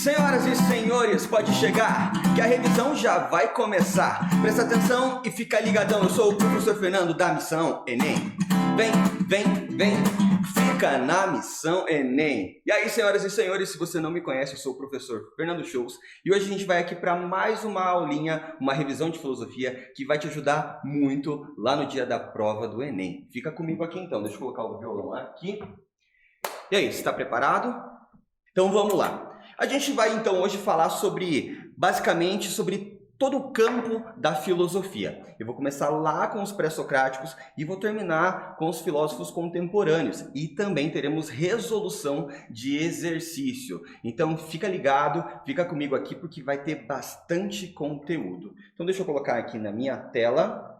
Senhoras e senhores, pode chegar, que a revisão já vai começar. Presta atenção e fica ligadão, eu sou o professor Fernando da Missão Enem. Vem, fica na Missão Enem. E aí, senhoras e senhores, se você não me conhece, eu sou o professor Fernando Shows. E hoje a gente vai aqui para mais uma aulinha, uma revisão de filosofia, que vai te ajudar muito lá no dia da prova do Enem. Fica comigo aqui então, deixa eu colocar o violão aqui. E aí, você está preparado? Então vamos lá. A gente vai então hoje falar basicamente sobre todo o campo da filosofia. Eu vou começar lá com os pré-socráticos e vou terminar com os filósofos contemporâneos. E também teremos resolução de exercício. Então fica ligado, fica comigo aqui porque vai ter bastante conteúdo. Então deixa eu colocar aqui na minha tela.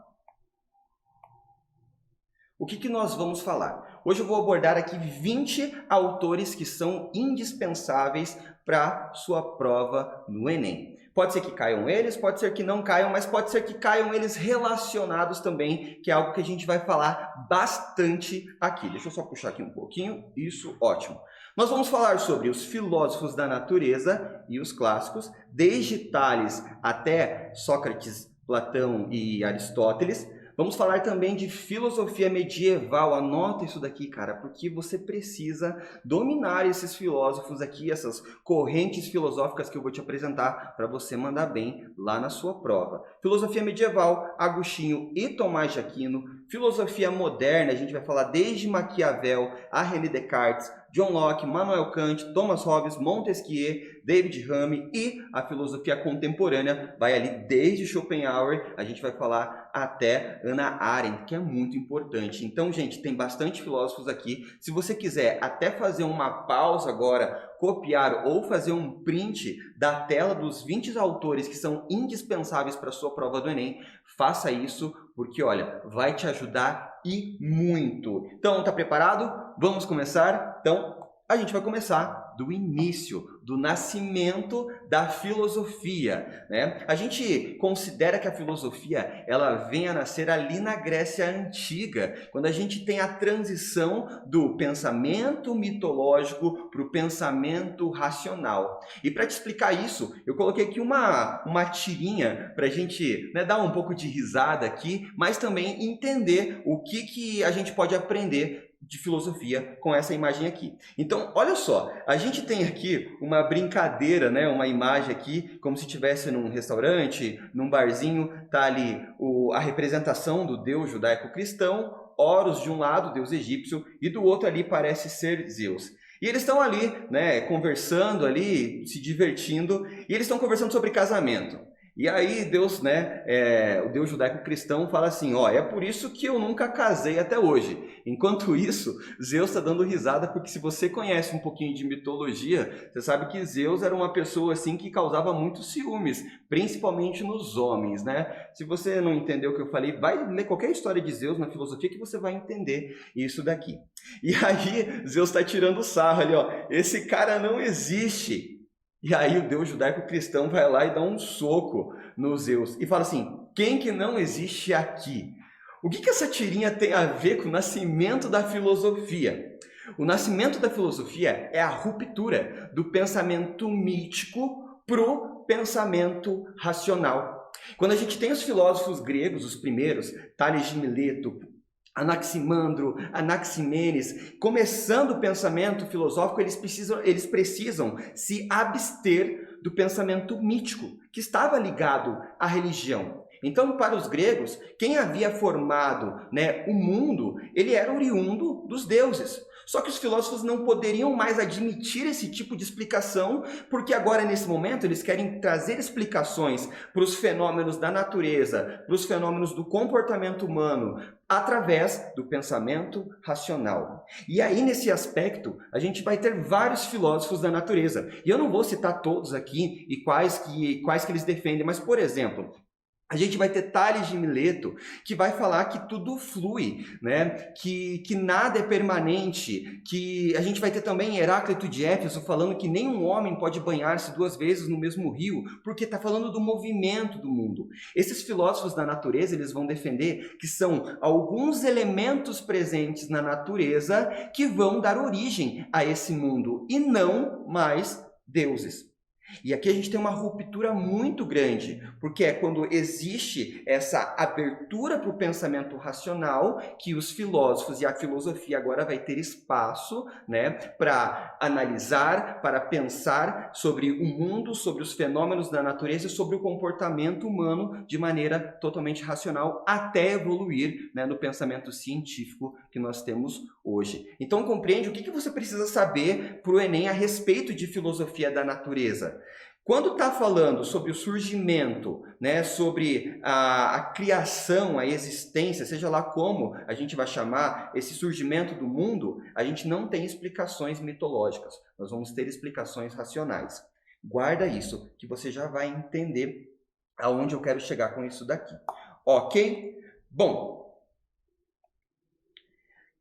O que nós vamos falar? Hoje eu vou abordar aqui 20 autores que são indispensáveis para sua prova no Enem. Pode ser que caiam eles, pode ser que não caiam, mas pode ser que caiam eles relacionados também, que é algo que a gente vai falar bastante aqui. Deixa eu só puxar aqui um pouquinho. Isso, ótimo. Nós vamos falar sobre os filósofos da natureza e os clássicos, desde Tales até Sócrates, Platão e Aristóteles. Vamos falar também de filosofia medieval. Anota isso daqui, cara, porque você precisa dominar esses filósofos aqui, essas correntes filosóficas que eu vou te apresentar para você mandar bem lá na sua prova. Filosofia medieval, Agostinho e Tomás de Aquino. Filosofia moderna, a gente vai falar desde Maquiavel a René Descartes, John Locke, Immanuel Kant, Thomas Hobbes, Montesquieu, David Hume, e a filosofia contemporânea vai ali desde Schopenhauer, a gente vai falar até Hannah Arendt, que é muito importante. Então, gente, tem bastante filósofos aqui. Se você quiser até fazer uma pausa agora, copiar ou fazer um print da tela dos 20 autores que são indispensáveis para a sua prova do Enem, faça isso, porque, olha, vai te ajudar e muito. Então, tá preparado? Vamos começar? Então, a gente vai começar do início, do nascimento da filosofia, né? A gente considera que a filosofia ela vem a nascer ali na Grécia Antiga, quando a gente tem a transição do pensamento mitológico para o pensamento racional. E para te explicar isso, eu coloquei aqui uma tirinha para a gente, né, dar um pouco de risada aqui, mas também entender o que a gente pode aprender de filosofia com essa imagem aqui. Então, olha só, a gente tem aqui uma brincadeira, né? Uma imagem aqui, como se estivesse num restaurante, num barzinho, tá ali a representação do deus judaico-cristão, Horus de um lado, deus egípcio, e do outro ali parece ser Zeus. E eles estão ali, né, conversando ali, se divertindo, e eles estão conversando sobre casamento. E aí Deus, né, o Deus judaico-cristão fala assim, ó, é por isso que eu nunca casei até hoje. Enquanto isso, Zeus está dando risada, porque se você conhece um pouquinho de mitologia, você sabe que Zeus era uma pessoa assim que causava muitos ciúmes, principalmente nos homens, né? Se você não entendeu o que eu falei, vai ler qualquer história de Zeus na filosofia que você vai entender isso daqui. E aí Zeus está tirando sarro ali, ó, esse cara não existe. E aí o deus judaico-cristão vai lá e dá um soco no Zeus e fala assim, quem que não existe aqui? O que essa tirinha tem a ver com o nascimento da filosofia? O nascimento da filosofia é a ruptura do pensamento mítico para o pensamento racional. Quando a gente tem os filósofos gregos, os primeiros, Tales de Mileto, Anaximandro, Anaximenes, começando o pensamento filosófico, eles precisam se abster do pensamento mítico, que estava ligado à religião. Então, para os gregos, quem havia formado, né, o mundo, ele era oriundo dos deuses. Só que os filósofos não poderiam mais admitir esse tipo de explicação, porque agora, nesse momento, eles querem trazer explicações para os fenômenos da natureza, para os fenômenos do comportamento humano, através do pensamento racional. E aí, nesse aspecto, a gente vai ter vários filósofos da natureza. E eu não vou citar todos aqui e quais que eles defendem, mas, por exemplo, a gente vai ter Tales de Mileto, que vai falar que tudo flui, né? que nada é permanente, que a gente vai ter também Heráclito de Éfeso falando que nenhum homem pode banhar-se 2 vezes no mesmo rio, porque está falando do movimento do mundo. Esses filósofos da natureza, eles vão defender que são alguns elementos presentes na natureza que vão dar origem a esse mundo, e não mais deuses. E aqui a gente tem uma ruptura muito grande, porque é quando existe essa abertura para o pensamento racional que os filósofos e a filosofia agora vai ter espaço, né, para analisar, para pensar sobre o mundo, sobre os fenômenos da natureza e sobre o comportamento humano de maneira totalmente racional, até evoluir, né, no pensamento científico que nós temos hoje. Então compreende o que você precisa saber para o Enem a respeito de filosofia da natureza. Quando está falando sobre o surgimento, né, sobre a criação, a existência, seja lá como a gente vai chamar esse surgimento do mundo, a gente não tem explicações mitológicas, nós vamos ter explicações racionais. Guarda isso, que você já vai entender aonde eu quero chegar com isso daqui. Ok? Bom,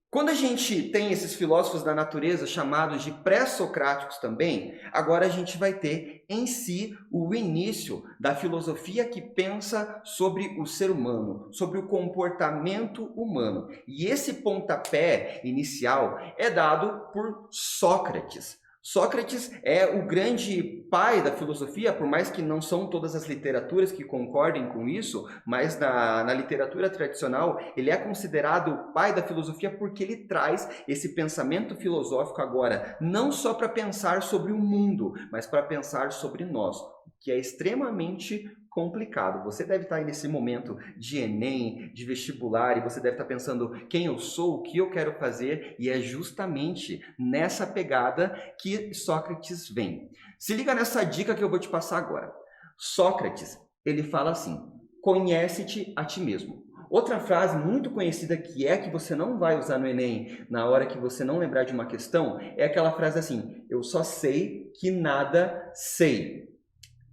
quando a gente tem esses filósofos da natureza chamados de pré-socráticos também, agora a gente vai ter em si o início da filosofia que pensa sobre o ser humano, sobre o comportamento humano. E esse pontapé inicial é dado por Sócrates. Sócrates é o grande pai da filosofia, por mais que não são todas as literaturas que concordem com isso, mas na literatura tradicional ele é considerado o pai da filosofia porque ele traz esse pensamento filosófico agora, não só para pensar sobre o mundo, mas para pensar sobre nós, o que é extremamente complicado. Você deve estar aí nesse momento de Enem, de vestibular, e você deve estar pensando quem eu sou, o que eu quero fazer, e é justamente nessa pegada que Sócrates vem. Se liga nessa dica que eu vou te passar agora. Sócrates, ele fala assim: conhece-te a ti mesmo. Outra frase muito conhecida que você não vai usar no Enem na hora que você não lembrar de uma questão, é aquela frase assim: eu só sei que nada sei.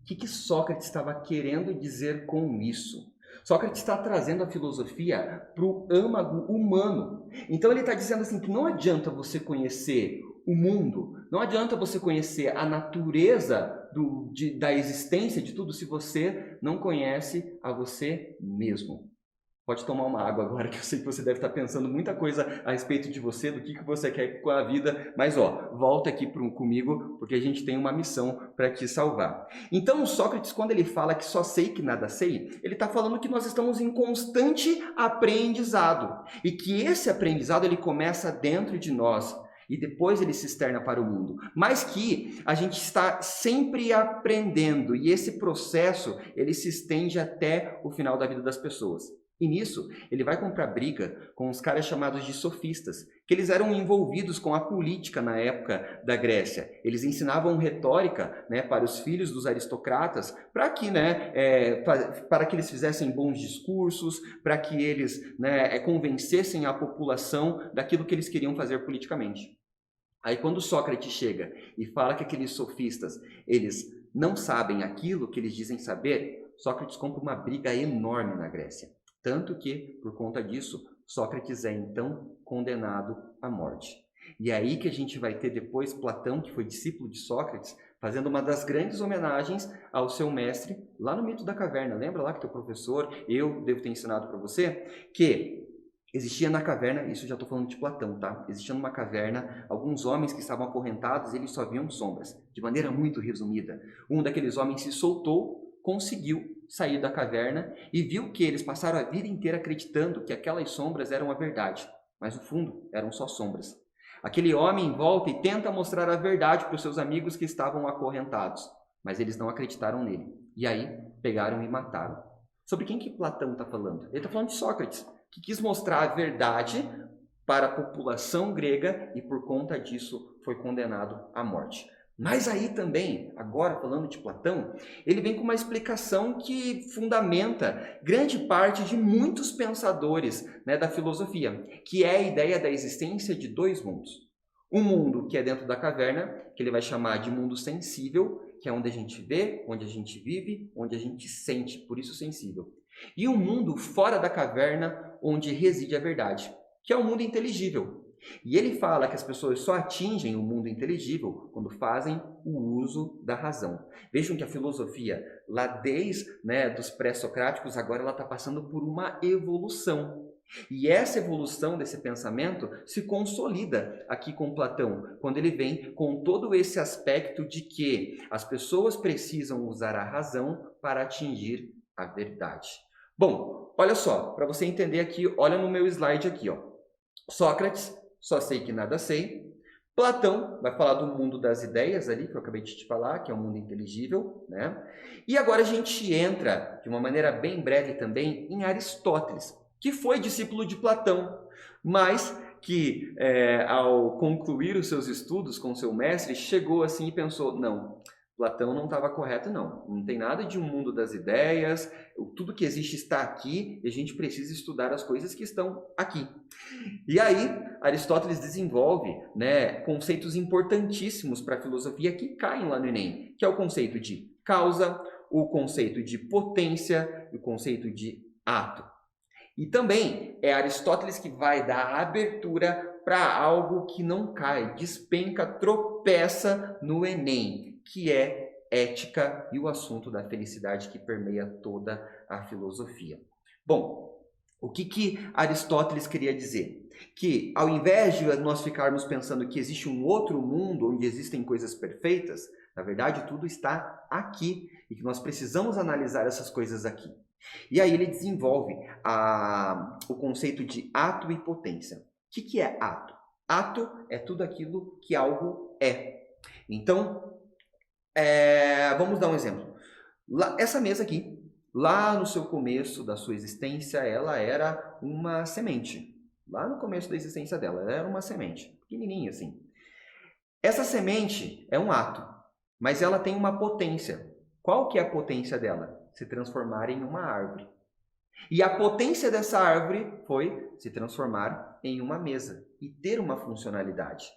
O que Sócrates estava querendo dizer com isso? Sócrates está trazendo a filosofia para o âmago humano. Então ele está dizendo assim que não adianta você conhecer o mundo, não adianta você conhecer a natureza da existência de tudo se você não conhece a você mesmo. Pode tomar uma água agora, que eu sei que você deve estar pensando muita coisa a respeito de você, do que você quer com a vida, mas volta aqui comigo, porque a gente tem uma missão para te salvar. Então, Sócrates, quando ele fala que só sei que nada sei, ele está falando que nós estamos em constante aprendizado, e que esse aprendizado ele começa dentro de nós, e depois ele se externa para o mundo, mas que a gente está sempre aprendendo, e esse processo ele se estende até o final da vida das pessoas. E nisso, ele vai comprar briga com os caras chamados de sofistas, que eles eram envolvidos com a política na época da Grécia. Eles ensinavam retórica, né, para os filhos dos aristocratas, para que, para que eles fizessem bons discursos, para que eles, convencessem a população daquilo que eles queriam fazer politicamente. Aí quando Sócrates chega e fala que aqueles sofistas, eles não sabem aquilo que eles dizem saber, Sócrates compra uma briga enorme na Grécia. Tanto que, por conta disso, Sócrates é então condenado à morte. E é aí que a gente vai ter depois Platão, que foi discípulo de Sócrates, fazendo uma das grandes homenagens ao seu mestre lá no mito da caverna. Lembra lá que teu professor, eu devo ter ensinado para você, que existia na caverna, isso já estou falando de Platão, tá? Existia numa caverna alguns homens que estavam acorrentados e eles só viam sombras, de maneira muito resumida. Um daqueles homens se soltou, conseguiu sair da caverna e viu que eles passaram a vida inteira acreditando que aquelas sombras eram a verdade, mas no fundo eram só sombras. Aquele homem volta e tenta mostrar a verdade para os seus amigos que estavam acorrentados, mas eles não acreditaram nele. E aí pegaram e mataram. Sobre quem que Platão está falando? Ele está falando de Sócrates, que quis mostrar a verdade para a população grega e por conta disso foi condenado à morte. Mas aí também, agora falando de Platão, ele vem com uma explicação que fundamenta grande parte de muitos pensadores, da filosofia, que é a ideia da existência de dois mundos. Um mundo que é dentro da caverna, que ele vai chamar de mundo sensível, que é onde a gente vê, onde a gente vive, onde a gente sente, por isso sensível. E um mundo fora da caverna, onde reside a verdade, que é o mundo inteligível. E ele fala que as pessoas só atingem o mundo inteligível quando fazem o uso da razão. Vejam que a filosofia, lá desde dos pré-socráticos, agora ela está passando por uma evolução. E essa evolução desse pensamento se consolida aqui com Platão, quando ele vem com todo esse aspecto de que as pessoas precisam usar a razão para atingir a verdade. Bom, olha só, para você entender aqui, olha no meu slide aqui, ó. Sócrates, só sei que nada sei. Platão vai falar do mundo das ideias ali, que eu acabei de te falar, que é um mundo inteligível, né? E agora a gente entra, de uma maneira bem breve também, em Aristóteles, que foi discípulo de Platão, mas que ao concluir os seus estudos com seu mestre, chegou assim e pensou, não, Platão não estava correto não, não tem nada de um mundo das ideias, tudo que existe está aqui e a gente precisa estudar as coisas que estão aqui. E aí, Aristóteles desenvolve, né, conceitos importantíssimos para a filosofia que caem lá no Enem, que é o conceito de causa, o conceito de potência e o conceito de ato. E também é Aristóteles que vai dar abertura para algo que não cai, despenca, tropeça no Enem, que é ética e o assunto da felicidade que permeia toda a filosofia. Bom, o que Aristóteles queria dizer? Que ao invés de nós ficarmos pensando que existe um outro mundo onde existem coisas perfeitas, na verdade tudo está aqui e que nós precisamos analisar essas coisas aqui. E aí ele desenvolve o conceito de ato e potência. O que é ato? Ato é tudo aquilo que algo é. Então, vamos dar um exemplo. Essa mesa aqui, lá no seu começo da sua existência, ela era uma semente. Lá no começo da existência dela, ela era uma semente, pequenininha assim. Essa semente é um ato, mas ela tem uma potência. Qual que é a potência dela? Se transformar em uma árvore. E a potência dessa árvore foi se transformar em uma mesa e ter uma funcionalidade.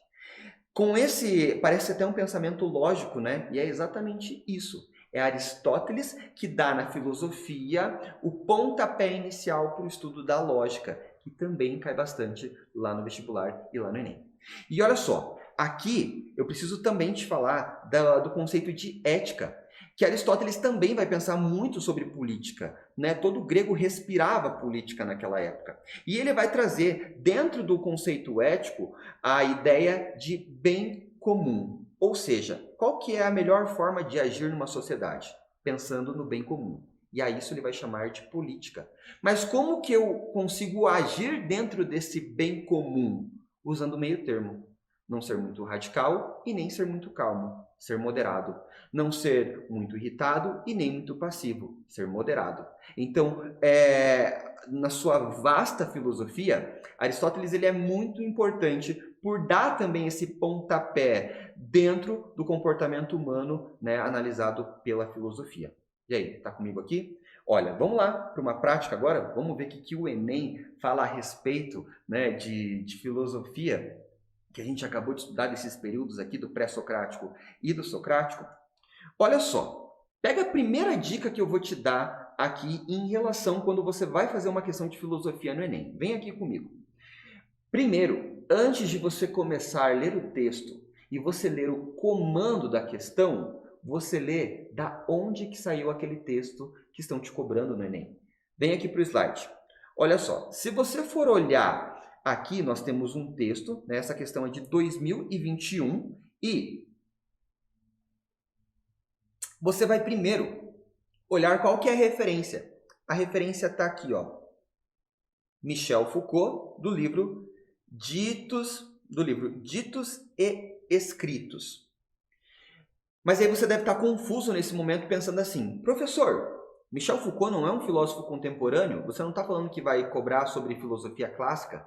Com esse, parece até um pensamento lógico, né? E é exatamente isso. É Aristóteles que dá na filosofia o pontapé inicial para o estudo da lógica, que também cai bastante lá no vestibular e lá no Enem. E olha só, aqui eu preciso também te falar do conceito de ética, que Aristóteles também vai pensar muito sobre política, né? Todo grego respirava política naquela época. E ele vai trazer, dentro do conceito ético, a ideia de bem comum. Ou seja, qual que é a melhor forma de agir numa sociedade? Pensando no bem comum. E a isso ele vai chamar de política. Mas como que eu consigo agir dentro desse bem comum? Usando o meio termo. Não ser muito radical e nem ser muito calmo. Ser moderado. Não ser muito irritado e nem muito passivo. Ser moderado. Então, na sua vasta filosofia, Aristóteles ele é muito importante por dar também esse pontapé dentro do comportamento humano, né, analisado pela filosofia. E aí, tá comigo aqui? Olha, vamos lá para uma prática agora, vamos ver o que o Enem fala a respeito, né, de filosofia, que a gente acabou de estudar desses períodos aqui do pré-socrático e do socrático. Olha só, pega a primeira dica que eu vou te dar aqui em relação quando você vai fazer uma questão de filosofia no Enem. Vem aqui comigo. Primeiro, antes de você começar a ler o texto e você ler o comando da questão, você lê da onde que saiu aquele texto que estão te cobrando no Enem. Vem aqui para o slide. Olha só, se você for olhar aqui, nós temos um texto, né? Essa questão é de 2021 e você vai primeiro olhar qual que é a referência. A referência está aqui, ó. Michel Foucault, do livro Ditos e Escritos. Mas aí você deve estar confuso nesse momento pensando assim, professor, Michel Foucault não é um filósofo contemporâneo? Você não está falando que vai cobrar sobre filosofia clássica?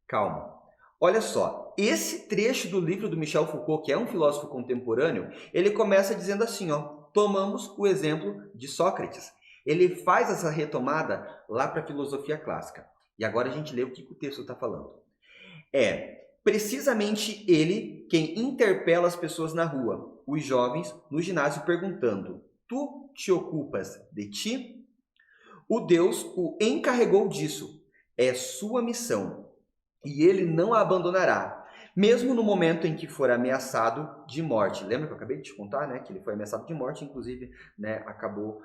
Calma. Olha só, esse trecho do livro do Michel Foucault, que é um filósofo contemporâneo, ele começa dizendo assim, ó, tomamos o exemplo de Sócrates. Ele faz essa retomada lá para a filosofia clássica. E agora a gente lê o que o texto está falando. É precisamente ele quem interpela as pessoas na rua, os jovens no ginásio perguntando, tu te ocupas de ti? O Deus o encarregou disso, é sua missão, e ele não a abandonará, mesmo no momento em que for ameaçado de morte. Lembra que eu acabei de te contar, né? Que ele foi ameaçado de morte, inclusive, né, acabou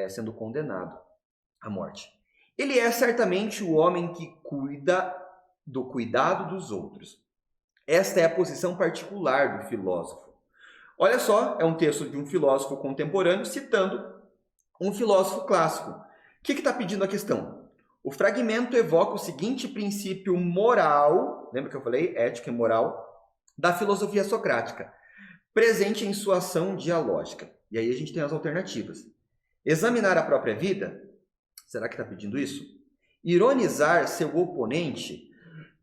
sendo condenado à morte. Ele é certamente o homem que cuida do cuidado dos outros. Esta é a posição particular do filósofo. Olha só, é um texto de um filósofo contemporâneo citando um filósofo clássico. O que está pedindo a questão? O fragmento evoca o seguinte princípio moral, lembra que eu falei ética e moral, da filosofia socrática, presente em sua ação dialógica. E aí a gente tem as alternativas. Examinar a própria vida, será que está pedindo isso? Ironizar seu oponente,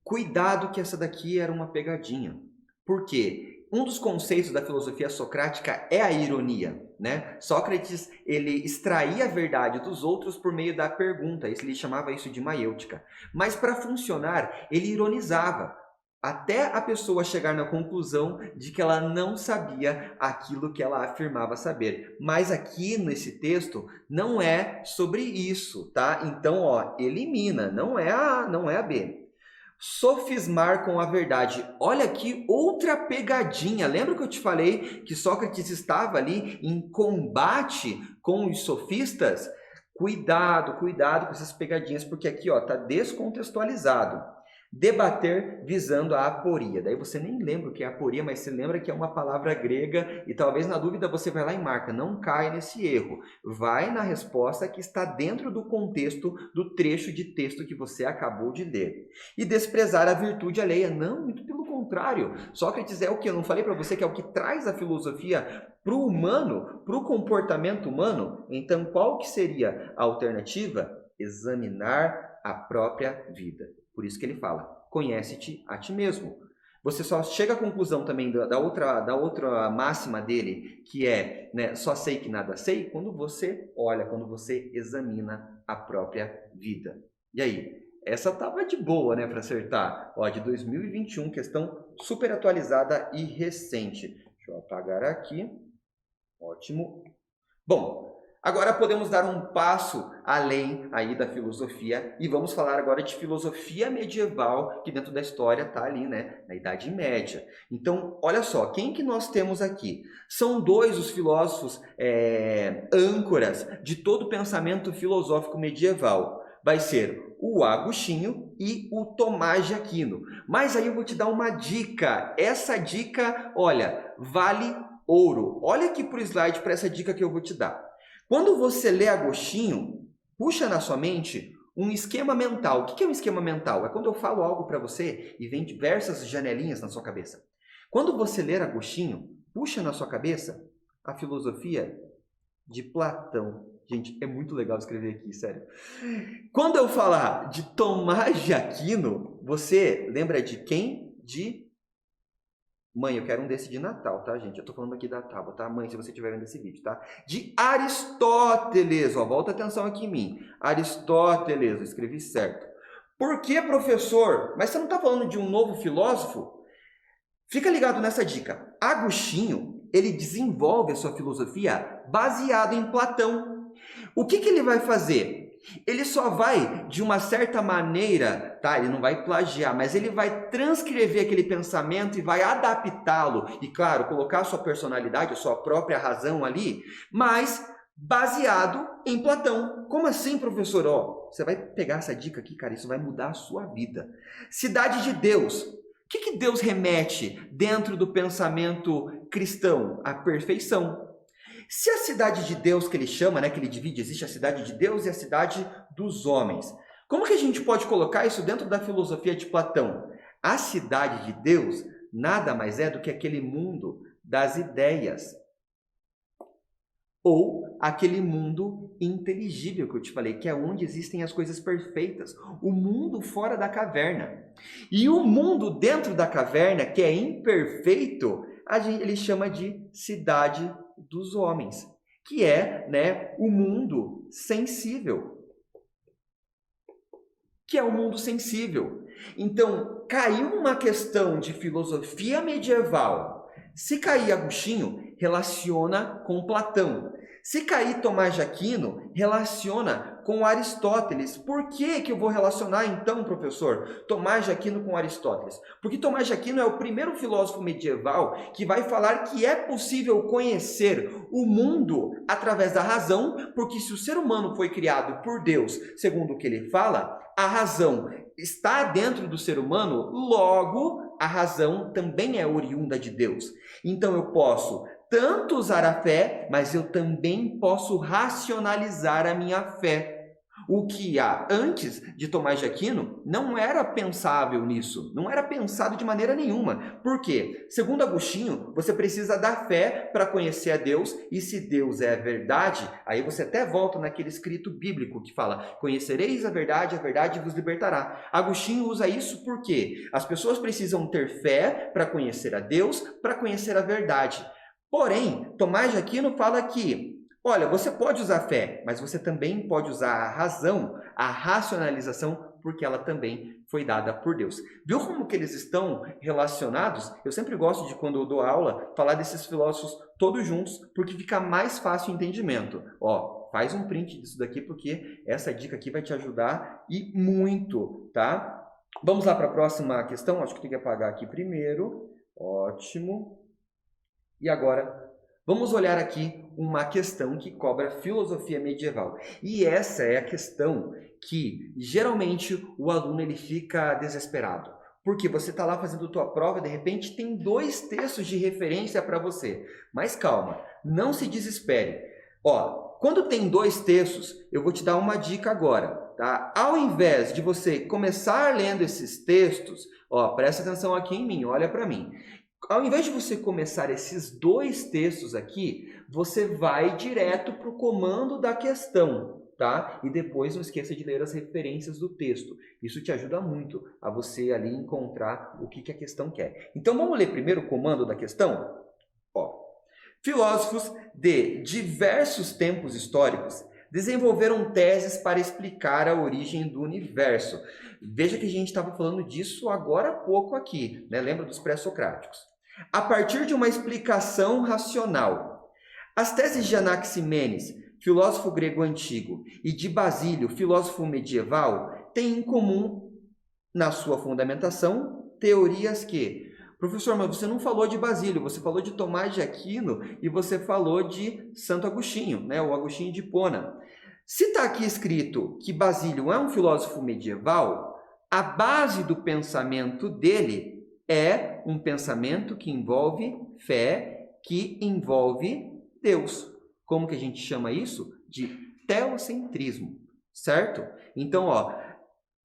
cuidado que essa daqui era uma pegadinha. Por quê? Um dos conceitos da filosofia socrática é a ironia, né? Sócrates, ele extraía a verdade dos outros por meio da pergunta, ele chamava isso de maiêutica. Mas para funcionar, ele ironizava, até a pessoa chegar na conclusão de que ela não sabia aquilo que ela afirmava saber. Mas aqui nesse texto não é sobre isso, tá? Então, ó, elimina, não é a B. Sofismar com a verdade. Olha aqui outra pegadinha. Lembra que eu te falei que Sócrates estava ali em combate com os sofistas? Cuidado com essas pegadinhas, porque aqui ó, tá descontextualizado. Debater visando a aporia. Daí você nem lembra o que é aporia, mas você lembra que é uma palavra grega e talvez na dúvida você vai lá e marca. Não cai nesse erro. Vai na resposta que está dentro do contexto do trecho de texto que você acabou de ler. E desprezar a virtude alheia. Não, muito pelo contrário. Sócrates é o que? Eu não falei para você que é o que traz a filosofia para o humano, para o comportamento humano? Então, qual que seria a alternativa? Examinar a própria vida. Por isso que ele fala, conhece-te a ti mesmo. Você só chega à conclusão também da outra máxima dele, que é, né, só sei que nada sei, quando você olha, quando você examina a própria vida. E aí? Essa estava de boa, né, para acertar. Ó, de 2021, questão super atualizada e recente. Deixa eu apagar aqui. Ótimo. Bom, agora podemos dar um passo além aí da filosofia e vamos falar agora de filosofia medieval, que dentro da história está ali, né, na Idade Média. Então, olha só, quem que nós temos aqui? São dois os filósofos âncoras de todo o pensamento filosófico medieval. Vai ser o Agostinho e o Tomás de Aquino. Mas aí eu vou te dar uma dica. Essa dica, olha, vale ouro. Olha aqui para o slide para essa dica que eu vou te dar. Quando você lê Agostinho, puxa na sua mente um esquema mental. O que é um esquema mental? É quando eu falo algo para você e vem diversas janelinhas na sua cabeça. Quando você ler Agostinho, puxa na sua cabeça a filosofia de Platão. Gente, é muito legal escrever aqui, sério. Quando eu falar de Tomás de Aquino, você lembra de quem? De... Mãe, eu quero um desse de Natal, tá, gente? Eu tô falando aqui da tábua, tá? Mãe, se você estiver vendo esse vídeo, tá? De Aristóteles, ó, volta atenção aqui em mim. Aristóteles, eu escrevi certo. Por que, professor? Mas você não tá falando de um novo filósofo? Fica ligado nessa dica. Agostinho, ele desenvolve a sua filosofia baseado em Platão. O que ele vai fazer? Ele só vai, de uma certa maneira, tá? Ele não vai plagiar, mas ele vai transcrever aquele pensamento e vai adaptá-lo. E, claro, colocar a sua personalidade, a sua própria razão ali, mas baseado em Platão. Como assim, professor? Ó, você vai pegar essa dica aqui, cara, isso vai mudar a sua vida. Cidade de Deus. O que Deus remete dentro do pensamento cristão? A perfeição. Se a cidade de Deus que ele chama, né, que ele divide, existe a cidade de Deus e a cidade dos homens. Como que a gente pode colocar isso dentro da filosofia de Platão? A cidade de Deus nada mais é do que aquele mundo das ideias. Ou aquele mundo inteligível que eu te falei, que é onde existem as coisas perfeitas. O mundo fora da caverna. E o mundo dentro da caverna, que é imperfeito, ele chama de cidade dos homens, que é, né, o mundo sensível. Que é o mundo sensível. Então, caiu uma questão de filosofia medieval. Se cair Agostinho, relaciona com Platão. Se cair Tomás de Aquino, relaciona com Aristóteles. Por que que eu vou relacionar então, professor, Tomás de Aquino com Aristóteles? Porque Tomás de Aquino é o primeiro filósofo medieval que vai falar que é possível conhecer o mundo através da razão, porque se o ser humano foi criado por Deus, segundo o que ele fala, a razão está dentro do ser humano, logo a razão também é oriunda de Deus. Então eu posso tanto usar a fé, mas eu também posso racionalizar a minha fé. O que há antes de Tomás de Aquino não era pensável nisso, não era pensado de maneira nenhuma. Por quê? Segundo Agostinho, você precisa da fé para conhecer a Deus, e se Deus é a verdade, aí você até volta naquele escrito bíblico que fala: conhecereis a verdade vos libertará. Agostinho usa isso porque as pessoas precisam ter fé para conhecer a Deus, para conhecer a verdade. Porém, Tomás de Aquino fala que, olha, você pode usar a fé, mas você também pode usar a razão, a racionalização, porque ela também foi dada por Deus. Viu como que eles estão relacionados? Eu sempre gosto de, quando eu dou aula, falar desses filósofos todos juntos, porque fica mais fácil o entendimento. Ó, faz um print disso daqui, porque essa dica aqui vai te ajudar e muito, tá? Vamos lá para a próxima questão. Acho que tem que apagar aqui primeiro. Ótimo. E agora, vamos olhar aqui uma questão que cobra filosofia medieval. E essa é a questão que, geralmente, o aluno ele fica desesperado. Porque você está lá fazendo a tua prova e, de repente, tem 2 textos de referência para você. Mas calma, não se desespere. Ó, quando tem 2 textos, eu vou te dar uma dica agora. Tá? Ao invés de você começar lendo esses textos, ó, presta atenção aqui em mim, olha para mim. Ao invés de você começar esses 2 textos aqui, você vai direto para o comando da questão, tá? E depois não esqueça de ler as referências do texto. Isso te ajuda muito a você ali encontrar o que a questão quer. Então vamos ler primeiro o comando da questão? Ó, filósofos de diversos tempos históricos desenvolveram teses para explicar a origem do universo. Veja que a gente estava falando disso agora há pouco aqui, né? Lembra dos pré-socráticos? A partir de uma explicação racional. As teses de Anaximenes, filósofo grego antigo, e de Basílio, filósofo medieval, têm em comum, na sua fundamentação, teorias que... Professor, mas você não falou de Basílio, você falou de Tomás de Aquino e você falou de Santo Agostinho, né? O Agostinho de Hipona. Se está aqui escrito que Basílio é um filósofo medieval, a base do pensamento dele é um pensamento que envolve fé, que envolve Deus. Como que a gente chama isso? De teocentrismo, certo? Então, ó,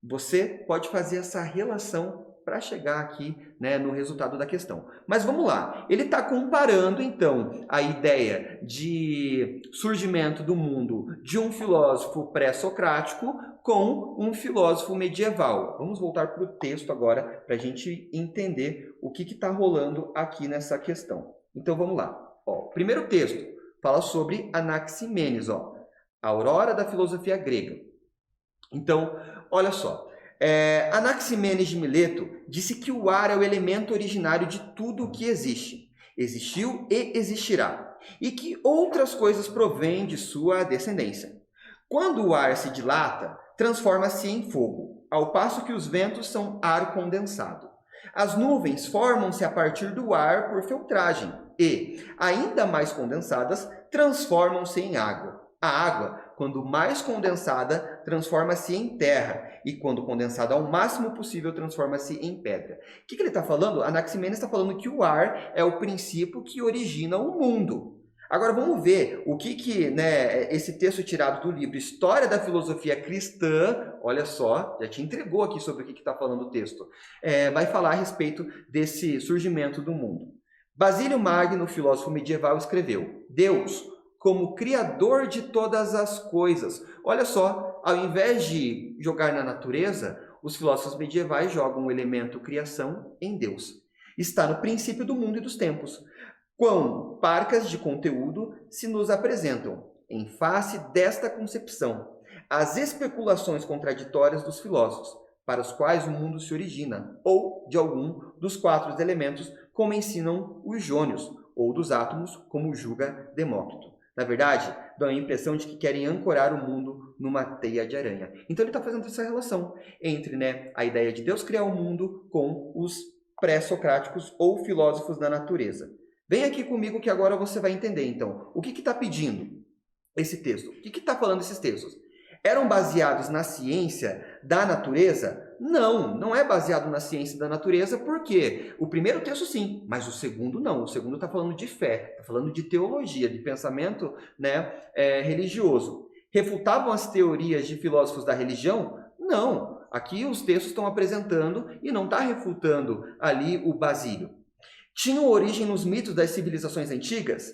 você pode fazer essa relação para chegar aqui, né, no resultado da questão. Mas vamos lá. Ele está comparando, então, a ideia de surgimento do mundo de um filósofo pré-socrático com um filósofo medieval. Vamos voltar para o texto agora para a gente entender o que está rolando aqui nessa questão. Então, vamos lá. Ó, primeiro texto fala sobre Anaximenes, ó, a aurora da filosofia grega. Então, olha só. Anaximenes de Mileto disse que o ar é o elemento originário de tudo o que existe, existiu e existirá, e que outras coisas provêm de sua descendência. Quando o ar se dilata, transforma-se em fogo, ao passo que os ventos são ar condensado. As nuvens formam-se a partir do ar por filtragem e, ainda mais condensadas, transformam-se em água. A água, quando mais condensada, transforma-se em terra, e quando condensada ao máximo possível, transforma-se em pedra. O que ele está falando? Anaximenes está falando que o ar é o princípio que origina o mundo. Agora vamos ver o que né, esse texto tirado do livro História da Filosofia Cristã, olha só, já te entregou aqui sobre o que está falando o texto, vai falar a respeito desse surgimento do mundo. Basílio Magno, filósofo medieval, escreveu: Deus, como criador de todas as coisas. Olha só, ao invés de jogar na natureza, os filósofos medievais jogam o elemento criação em Deus. Está no princípio do mundo e dos tempos. Quão parcas de conteúdo se nos apresentam, em face desta concepção, as especulações contraditórias dos filósofos, para os quais o mundo se origina, ou de algum dos 4 elementos, como ensinam os jônios, ou dos átomos, como julga Demócrito. Na verdade, dão a impressão de que querem ancorar o mundo numa teia de aranha. Então ele está fazendo essa relação entre, né, a ideia de Deus criar o mundo com os pré-socráticos ou filósofos da natureza. Vem aqui comigo que agora você vai entender, então, o que está pedindo esse texto? O que está falando esses textos? Eram baseados na ciência da natureza? Não, não é baseado na ciência da natureza, porque o primeiro texto sim, mas o segundo não. O segundo está falando de fé, está falando de teologia, de pensamento, né, religioso. Refutavam as teorias de filósofos da religião? Não. Aqui os textos estão apresentando e não está refutando ali o Basílio. Tinham origem nos mitos das civilizações antigas?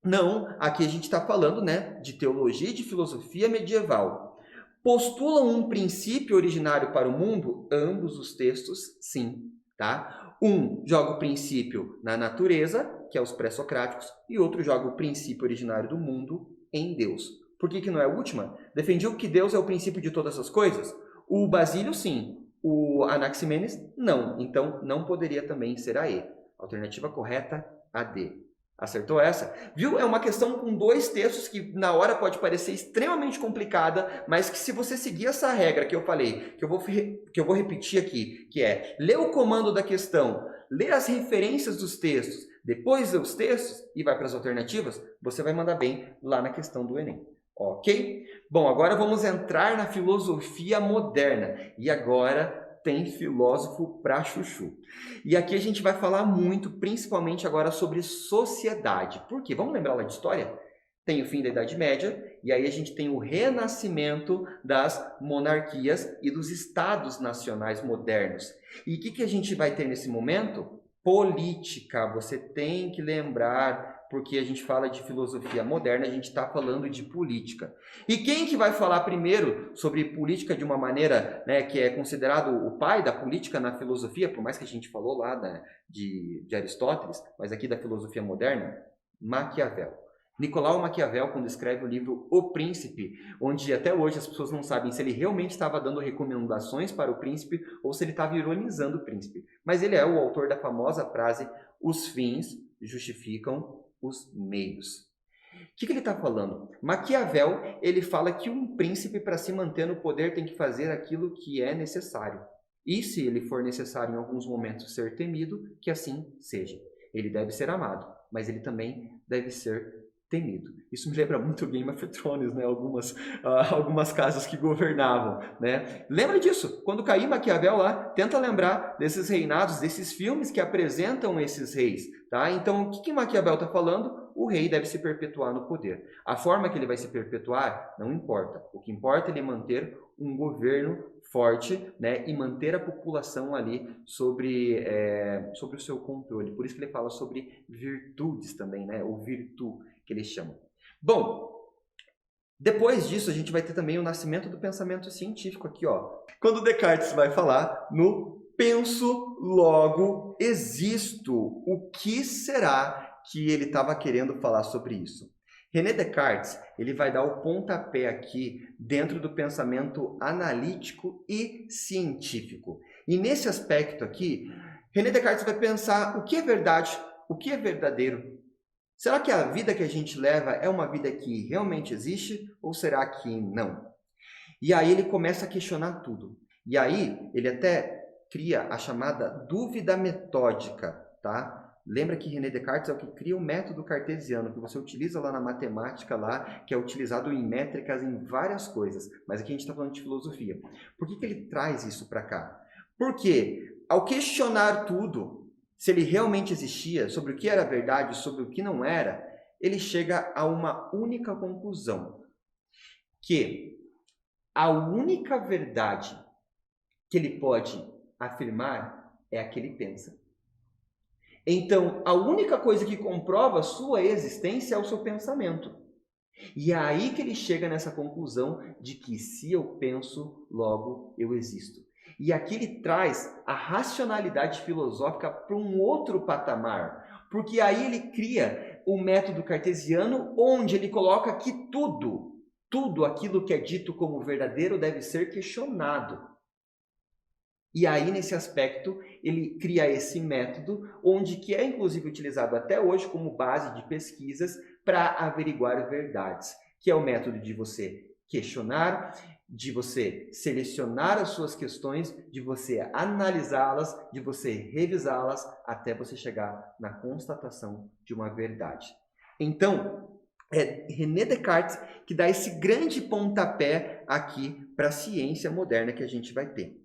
Não, aqui a gente está falando, né, de teologia e de filosofia medieval. Postulam um princípio originário para o mundo? Ambos os textos, sim. Tá? Um joga o princípio na natureza, que é os pré-socráticos, e outro joga o princípio originário do mundo em Deus. Por que não é a última? Defendiam que Deus é o princípio de todas as coisas? O Basílio, sim. O Anaximenes, não. Então, não poderia também ser a E. Alternativa correta, a D. Acertou essa? Viu? É uma questão com dois textos que na hora pode parecer extremamente complicada, mas que se você seguir essa regra que eu falei, que eu vou repetir aqui, que é ler o comando da questão, ler as referências dos textos, depois os textos e vai para as alternativas, você vai mandar bem lá na questão do Enem. Ok? Bom, agora vamos entrar na filosofia moderna. E agora tem filósofo pra chuchu. E aqui a gente vai falar muito, principalmente agora, sobre sociedade. Por quê? Vamos lembrar lá de história? Tem o fim da Idade Média, e aí a gente tem o renascimento das monarquias e dos estados nacionais modernos. E o que a gente vai ter nesse momento? Política. Você tem que lembrar, porque a gente fala de filosofia moderna, a gente está falando de política. E quem que vai falar primeiro sobre política de uma maneira, né, que é considerado o pai da política na filosofia, por mais que a gente falou lá de Aristóteles, mas aqui da filosofia moderna? Maquiavel. Nicolau Maquiavel, quando escreve o livro O Príncipe, onde até hoje as pessoas não sabem se ele realmente estava dando recomendações para o príncipe ou se ele estava ironizando o príncipe. Mas ele é o autor da famosa frase: os fins justificam os meios. O que ele está falando? Maquiavel, ele fala que um príncipe, para se manter no poder, tem que fazer aquilo que é necessário. E se ele for necessário em alguns momentos ser temido, que assim seja. Ele deve ser amado, mas ele também deve ser temido. Isso me lembra muito Game of Thrones, né? Algumas casas que governavam, né? Lembra disso? Quando cair Maquiavel lá, tenta lembrar desses reinados, desses filmes que apresentam esses reis, tá? Então, o que Maquiavel está falando? O rei deve se perpetuar no poder. A forma que ele vai se perpetuar não importa. O que importa é ele manter um governo forte, né, e manter a população ali sobre o seu controle. Por isso que ele fala sobre virtudes também, né, ou virtu, que eles chamam. Bom, depois disso a gente vai ter também o nascimento do pensamento científico aqui, ó. Quando Descartes vai falar no penso, logo existo. O que será que ele estava querendo falar sobre isso? René Descartes, ele vai dar o pontapé aqui dentro do pensamento analítico e científico. E nesse aspecto aqui, René Descartes vai pensar o que é verdade, o que é verdadeiro. Será que a vida que a gente leva é uma vida que realmente existe ou será que não? E aí ele começa a questionar tudo. E aí ele até cria a chamada dúvida metódica, tá? Lembra que René Descartes é o que cria o método cartesiano, que você utiliza lá na matemática, lá, que é utilizado em métricas em várias coisas. Mas aqui a gente está falando de filosofia. Por que ele traz isso para cá? Porque ao questionar tudo, se ele realmente existia, sobre o que era verdade, sobre o que não era, ele chega a uma única conclusão. Que a única verdade que ele pode afirmar é a que ele pensa. Então, a única coisa que comprova a sua existência é o seu pensamento. E é aí que ele chega nessa conclusão de que se eu penso, logo eu existo. E aqui ele traz a racionalidade filosófica para um outro patamar. Porque aí ele cria o método cartesiano, onde ele coloca que tudo aquilo que é dito como verdadeiro deve ser questionado. E aí, nesse aspecto, ele cria esse método, onde que é inclusive utilizado até hoje como base de pesquisas para averiguar verdades, que é o método de você questionar, de você selecionar as suas questões, de você analisá-las, de você revisá-las, até você chegar na constatação de uma verdade. Então, é René Descartes que dá esse grande pontapé aqui para a ciência moderna que a gente vai ter.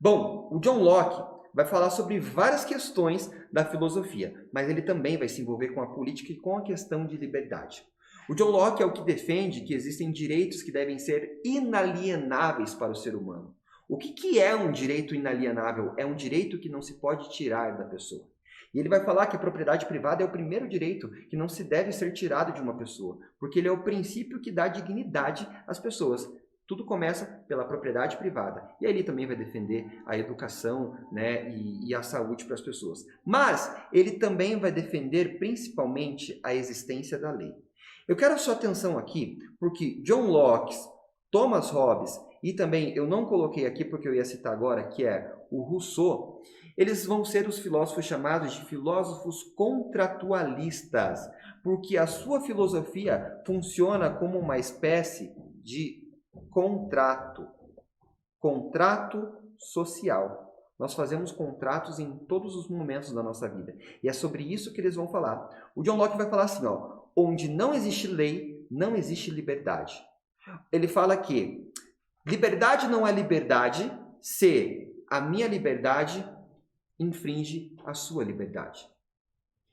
Bom, o John Locke vai falar sobre várias questões da filosofia, mas ele também vai se envolver com a política e com a questão de liberdade. O John Locke é o que defende que existem direitos que devem ser inalienáveis para o ser humano. O que é um direito inalienável? É um direito que não se pode tirar da pessoa. E ele vai falar que a propriedade privada é o primeiro direito que não se deve ser tirado de uma pessoa, porque ele é o princípio que dá dignidade às pessoas. Tudo começa pela propriedade privada. E aí ele também vai defender a educação, né, e a saúde para as pessoas. Mas ele também vai defender principalmente a existência da lei. Eu quero a sua atenção aqui, porque John Locke, Thomas Hobbes e também, eu não coloquei aqui porque eu ia citar agora, que é o Rousseau, eles vão ser os filósofos chamados de filósofos contratualistas, porque a sua filosofia funciona como uma espécie de contrato social. Nós fazemos contratos em todos os momentos da nossa vida. E é sobre isso que eles vão falar. O John Locke vai falar assim, ó, onde não existe lei, não existe liberdade. Ele fala que liberdade não é liberdade se a minha liberdade infringe a sua liberdade.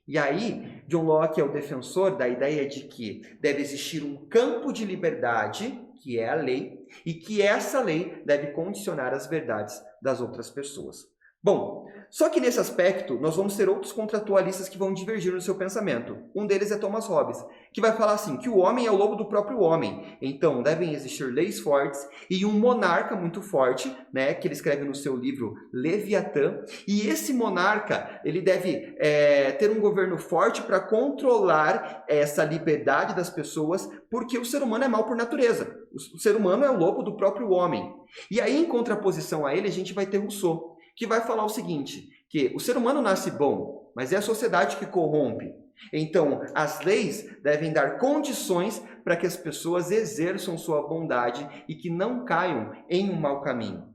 E aí, John Locke é o defensor da ideia de que deve existir um campo de liberdade, que é a lei, e que essa lei deve condicionar as verdades das outras pessoas. Bom, só que nesse aspecto, nós vamos ter outros contratualistas que vão divergir no seu pensamento. Um deles é Thomas Hobbes, que vai falar assim, que o homem é o lobo do próprio homem. Então, devem existir leis fortes e um monarca muito forte, né, que ele escreve no seu livro Leviatã. E esse monarca, ele deve ter um governo forte para controlar essa liberdade das pessoas, porque o ser humano é mau por natureza. O ser humano é o lobo do próprio homem. E aí, em contraposição a ele, a gente vai ter Rousseau, que vai falar o seguinte, que o ser humano nasce bom, mas é a sociedade que corrompe. Então, as leis devem dar condições para que as pessoas exerçam sua bondade e que não caiam em um mau caminho.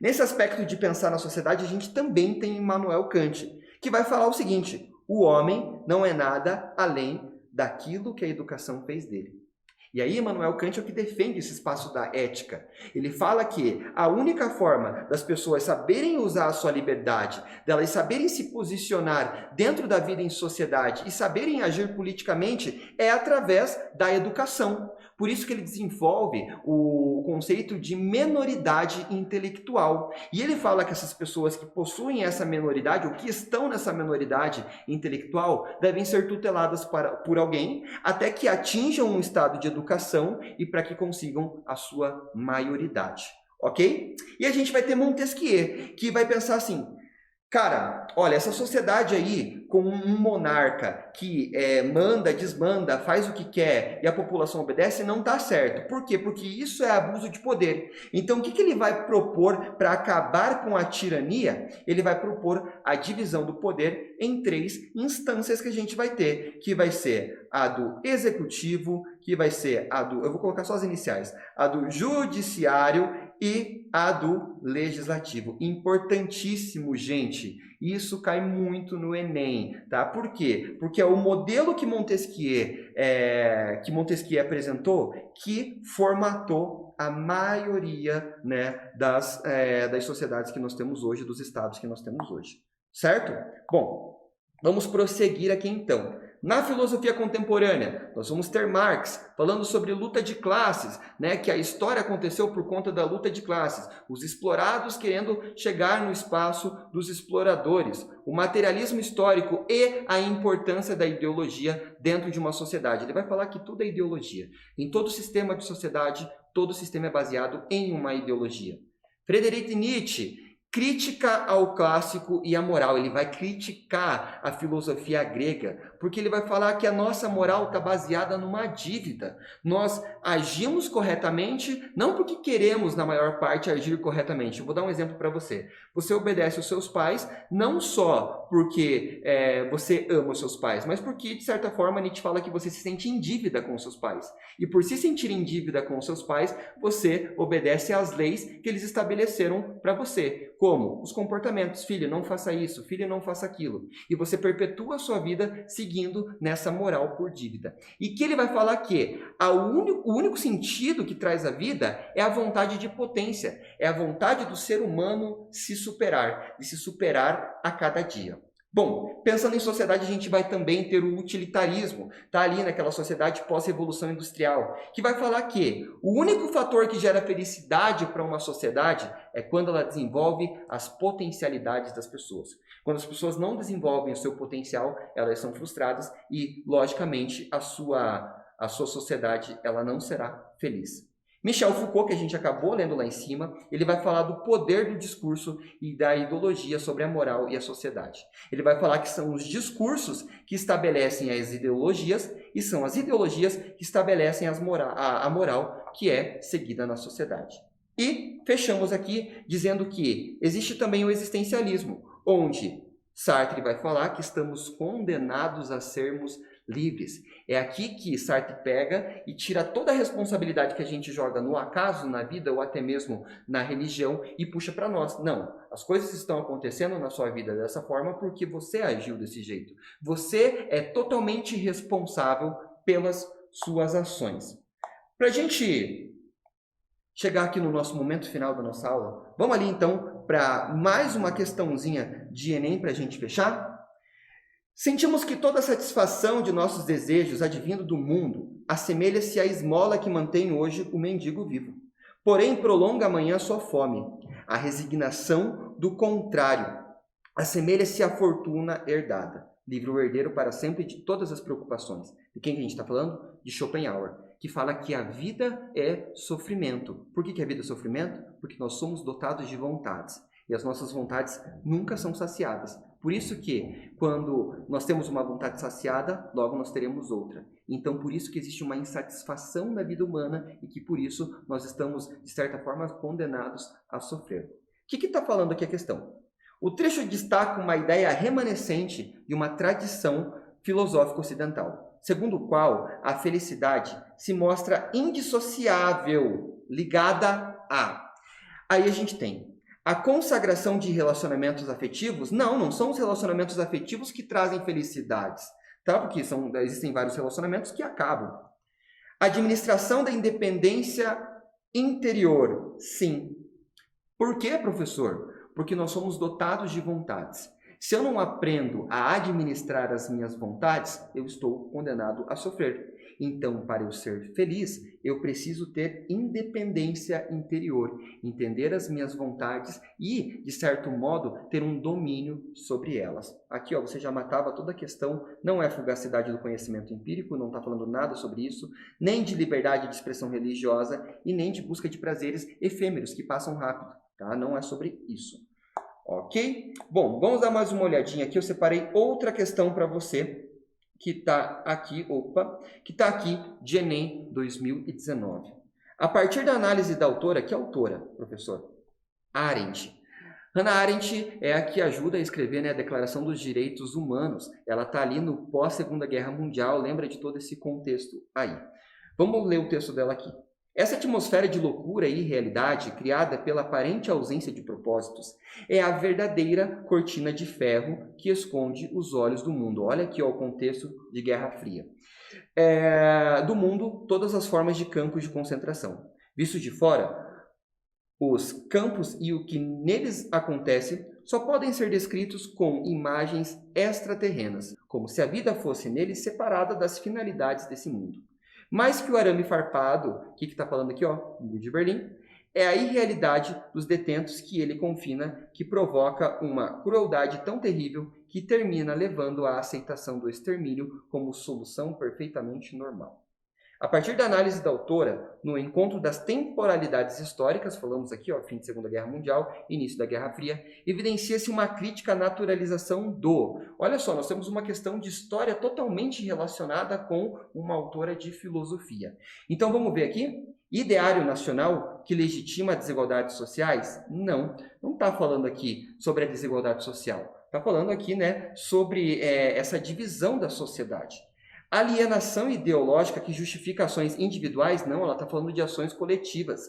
Nesse aspecto de pensar na sociedade, a gente também tem Immanuel Kant, que vai falar o seguinte, o homem não é nada além daquilo que a educação fez dele. E aí Immanuel Kant é o que defende esse espaço da ética. Ele fala que a única forma das pessoas saberem usar a sua liberdade, delas saberem se posicionar dentro da vida em sociedade e saberem agir politicamente é através da educação. Por isso que ele desenvolve o conceito de menoridade intelectual. E ele fala que essas pessoas que possuem essa menoridade, ou que estão nessa menoridade intelectual, devem ser tuteladas por alguém até que atinjam um estado de educação e para que consigam a sua maioridade. Ok? E a gente vai ter Montesquieu, que vai pensar assim, cara, olha, essa sociedade aí com um monarca que manda, desmanda, faz o que quer e a população obedece, não está certo. Por quê? Porque isso é abuso de poder. Então, o que ele vai propor para acabar com a tirania? Ele vai propor a divisão do poder em 3 instâncias que a gente vai ter, que vai ser a do executivo, que vai ser a do, eu vou colocar só as iniciais, a do judiciário e a do legislativo. Importantíssimo, gente. Isso cai muito no Enem, tá? Por quê? Porque é o modelo que Montesquieu apresentou que formatou a maioria, né, das sociedades que nós temos hoje, dos estados que nós temos hoje. Certo? Bom, vamos prosseguir aqui então. Na filosofia contemporânea, nós vamos ter Marx falando sobre luta de classes, né, que a história aconteceu por conta da luta de classes, os explorados querendo chegar no espaço dos exploradores, o materialismo histórico e a importância da ideologia dentro de uma sociedade. Ele vai falar que tudo é ideologia. Em todo sistema de sociedade, todo sistema é baseado em uma ideologia. Friedrich Nietzsche, crítica ao clássico e à moral. Ele vai criticar a filosofia grega, porque ele vai falar que a nossa moral está baseada numa dívida. Nós agimos corretamente, não porque queremos, na maior parte, agir corretamente. Eu vou dar um exemplo para você. Você obedece aos seus pais, não só porque você ama os seus pais, mas porque, de certa forma, Nietzsche fala que você se sente em dívida com os seus pais. E por se sentir em dívida com os seus pais, você obedece às leis que eles estabeleceram para você. Como? Os comportamentos. Filho, não faça isso. Filho, não faça aquilo. E você perpetua a sua vida seguindo nessa moral por dívida. E que ele vai falar que o único sentido que traz a vida é a vontade de potência. É a vontade do ser humano se superar. E se superar a cada dia. Bom, pensando em sociedade, a gente vai também ter o utilitarismo, tá ali naquela sociedade pós-revolução industrial, que vai falar que o único fator que gera felicidade para uma sociedade é quando ela desenvolve as potencialidades das pessoas. Quando as pessoas não desenvolvem o seu potencial, elas são frustradas e, logicamente, a sua sociedade ela não será feliz. Michel Foucault, que a gente acabou lendo lá em cima, ele vai falar do poder do discurso e da ideologia sobre a moral e a sociedade. Ele vai falar que são os discursos que estabelecem as ideologias e são as ideologias que estabelecem a moral que é seguida na sociedade. E fechamos aqui dizendo que existe também o existencialismo, onde Sartre vai falar que estamos condenados a sermos livres. É aqui que Sartre pega e tira toda a responsabilidade que a gente joga no acaso, na vida ou até mesmo na religião e puxa para nós. Não, as coisas estão acontecendo na sua vida dessa forma porque você agiu desse jeito. Você é totalmente responsável pelas suas ações. Para a gente chegar aqui no nosso momento final da nossa aula, vamos ali então para mais uma questãozinha de Enem para a gente fechar? Sentimos que toda a satisfação de nossos desejos advindo do mundo assemelha-se à esmola que mantém hoje o mendigo vivo. Porém, prolonga amanhã sua fome. A resignação do contrário assemelha-se à fortuna herdada. Livro O Herdeiro para Sempre de Todas as Preocupações. De quem que a gente está falando? De Schopenhauer, que fala que a vida é sofrimento. Por que a vida é sofrimento? Porque nós somos dotados de vontades. E as nossas vontades nunca são saciadas. Por isso que, quando nós temos uma vontade saciada, logo nós teremos outra. Então, por isso que existe uma insatisfação na vida humana e que, por isso, nós estamos, de certa forma, condenados a sofrer. O que está falando aqui a questão? O trecho destaca uma ideia remanescente de uma tradição filosófica ocidental, segundo o qual a felicidade se mostra indissociável, ligada a... Aí a gente tem a consagração de relacionamentos afetivos. Não são os relacionamentos afetivos que trazem felicidades, tá? Porque existem vários relacionamentos que acabam. Administração da independência interior, sim. Por quê, professor? Porque nós somos dotados de vontades. Se eu não aprendo a administrar as minhas vontades, eu estou condenado a sofrer. Então, para eu ser feliz, eu preciso ter independência interior, entender as minhas vontades e, de certo modo, ter um domínio sobre elas. Aqui, ó, você já matava toda a questão, não é fugacidade do conhecimento empírico, não está falando nada sobre isso, nem de liberdade de expressão religiosa e nem de busca de prazeres efêmeros que passam rápido, tá? Não é sobre isso. Ok? Bom, vamos dar mais uma olhadinha aqui. Eu separei outra questão para você que está aqui, de Enem 2019. A partir da análise da autora, que autora, professor? Arendt. Hannah Arendt é a que ajuda a escrever, né, a Declaração dos Direitos Humanos. Ela está ali no pós-Segunda Guerra Mundial, lembra de todo esse contexto aí. Vamos ler o texto dela aqui. Essa atmosfera de loucura e irrealidade, criada pela aparente ausência de propósitos, é a verdadeira cortina de ferro que esconde os olhos do mundo. Olha aqui ó, o contexto de Guerra Fria. Do mundo, todas as formas de campos de concentração. Visto de fora, os campos e o que neles acontece só podem ser descritos com imagens extraterrenas, como se a vida fosse neles separada das finalidades desse mundo. Mais que o arame farpado, o que está falando aqui, ó, Muro de Berlim, é a irrealidade dos detentos que ele confina, que provoca uma crueldade tão terrível que termina levando à aceitação do extermínio como solução perfeitamente normal. A partir da análise da autora, no encontro das temporalidades históricas, falamos aqui, fim de Segunda Guerra Mundial, início da Guerra Fria, evidencia-se uma crítica à naturalização do. Olha só, nós temos uma questão de história totalmente relacionada com uma autora de filosofia. Então vamos ver aqui. Ideário nacional que legitima desigualdades sociais? Não está falando aqui sobre a desigualdade social. Está falando aqui, né, sobre essa divisão da sociedade. Alienação ideológica que justifica ações individuais? Não, ela está falando de ações coletivas.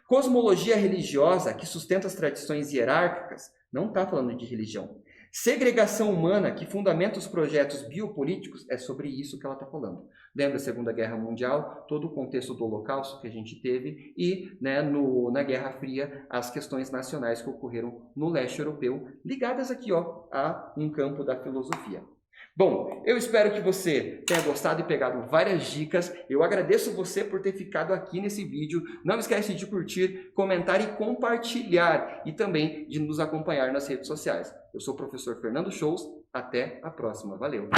Cosmologia religiosa que sustenta as tradições hierárquicas? Não está falando de religião. Segregação humana que fundamenta os projetos biopolíticos? É sobre isso que ela está falando. Lembra da Segunda Guerra Mundial, todo o contexto do Holocausto que a gente teve e, né, na Guerra Fria, as questões nacionais que ocorreram no leste europeu, ligadas aqui a um campo da filosofia. Bom, eu espero que você tenha gostado e pegado várias dicas. Eu agradeço você por ter ficado aqui nesse vídeo. Não esquece de curtir, comentar e compartilhar. E também de nos acompanhar nas redes sociais. Eu sou o professor Fernando Scholz. Até a próxima. Valeu!